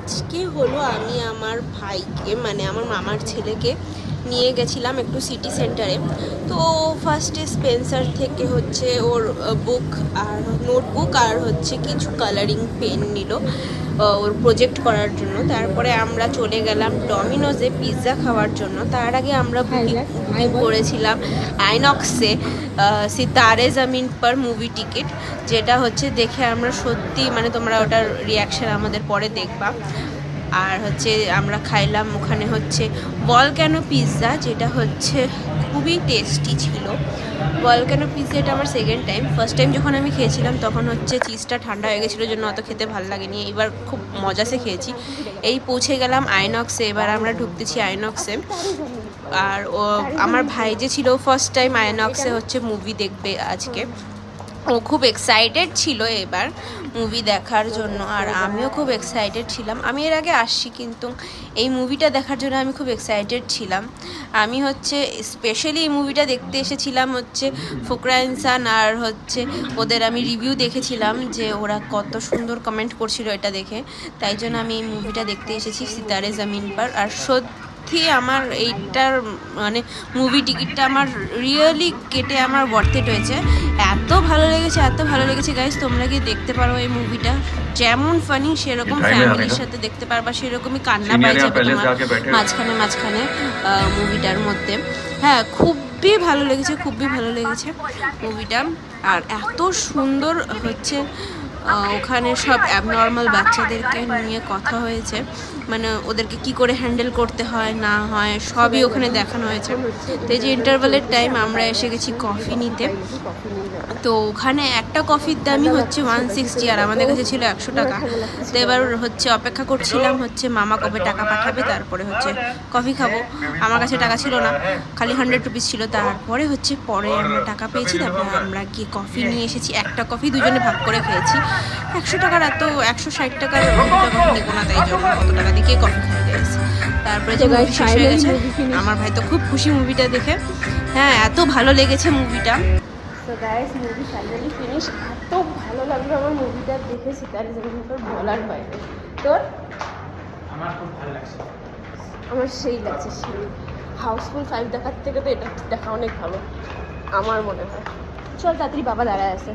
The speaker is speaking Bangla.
আজকে হলো আমি আমার ভাইকে মানে আমার মামার ছেলেকে নিয়ে গেছিলাম একটু সিটি সেন্টারে। তো ফার্স্টে স্পেন্সার থেকে হচ্ছে ওর বুক আর নোটবুক আর হচ্ছে কিছু কালারিং পেন নিল ওর প্রজেক্ট করার জন্য। তারপরে আমরা চলে গেলাম ডমিনোজে পিৎজা খাওয়ার জন্য। তার আগে আমরা বুকিং করেছিলাম আইনক্সে সিতারে জমিন পর মুভি টিকিট, যেটা হচ্ছে দেখে আমরা সত্যি মানে তোমরা ওটার রিয়াকশান আমাদের পরে দেখবা। আর হচ্ছে আমরা খাইলাম ওখানে হচ্ছে ভলক্যানো পিৎজা, যেটা হচ্ছে খুবই টেস্টি ছিল। ভলক্যানো পিৎজা এটা আমার সেকেন্ড টাইম। ফার্স্ট টাইম যখন আমি খেয়েছিলাম তখন হচ্ছে চিজটা ঠান্ডা হয়ে গেছিলো, জন্য অত খেতে ভালো লাগেনি। এবার খুব মজাসে খেয়েছি। এই পৌঁছে গেলাম আইনক্সে, এবার আমরা ঢুকতেছি আইনক্সে। আর ও আমার ভাই যে ছিল ফার্স্ট টাইম আইনক্সে হচ্ছে মুভি দেখবে আজকে, ও খুব এক্সাইটেড ছিল এবার মুভি দেখার জন্য। আর আমিও খুব এক্সাইটেড ছিলাম। আমি এর আগে আসছি কিন্তু এই মুভিটা দেখার জন্য আমি খুব এক্সাইটেড ছিলাম। আমি হচ্ছে স্পেশালি এই মুভিটা দেখতে এসেছিলাম হচ্ছে ফুকরা ইনসান আর হচ্ছে ওদের আমি রিভিউ দেখেছিলাম যে ওরা কত সুন্দর কমেন্ট করছিল এটা দেখে, তাই জন্য আমি এই মুভিটা দেখতে এসেছি সিতারে জমিন পর। আর সত্যি আমার এইটার মানে মুভি টিকিটটা আমার রিয়েলি কেটে আমার ওয়ার্থ ইট হয়েছে। এত ভালো লেগেছে, এত ভালো লেগেছে গাইস, তোমরা কি দেখতে পারো এই মুভিটা। যেমন ফানি সেরকম ফ্যামিলির সাথে দেখতে পারবা, সেরকমই কান্না পাই যাবে তোমার মাঝখানে মাঝখানে মুভিটার মধ্যে। হ্যাঁ, খুবই ভালো লেগেছে, খুবই ভালো লেগেছে মুভিটা। আর এত সুন্দর হচ্ছে ওখানে সব অ্যাবনর্মাল বাচ্চাদেরকে নিয়ে কথা হয়েছে, মানে ওদেরকে কি করে হ্যান্ডেল করতে হয় না হয় সবই ওখানে দেখানো হয়েছে। তো এই যে ইন্টারভেলের টাইম আমরা এসে গেছি কফি নিতে। তো ওখানে একটা কফির দামই হচ্ছে 160 আর আমাদের কাছে ছিল 100 টাকা। তো এবার হচ্ছে অপেক্ষা করছিলাম হচ্ছে মামা কবে টাকা পাঠাবে, তারপরে হচ্ছে কফি খাবো। আমার কাছে টাকা ছিল না, খালি 100 রুপিস ছিল। তারপরে হচ্ছে পরে আমরা টাকা পেয়েছি, তারপরে আমরা গিয়ে কফি নিয়ে এসেছি। একটা কফি দুজনে ভাগ করে খেয়েছি। 100 টাকার এত 160 টাকার কফি নেবো না, তাই জন্য কত টাকা দিয়ে কফি খেয়ে গেছি। তারপরে যে মুভি শেষ হয়ে গেছে, আমার ভাই তো খুব খুশি মুভিটা দেখে। হ্যাঁ, এত ভালো লেগেছে মুভিটা। তো গাইস মুভি ফাইনালি ফিনিশ। এত ভালো লাগলো আমার মুভিটা দেখে, সিতারে জমিন পর বলার বাইরে। তোর? আমার খুব ভালো লাগছে। আমার সেই লাগছে, সেই হাউসফুল 5 দেখার থেকে তো এটা দেখা অনেক ভালো আমার মনে হয়। চল তাড়াতাড়ি, বাবা দাঁড়ায় আছে।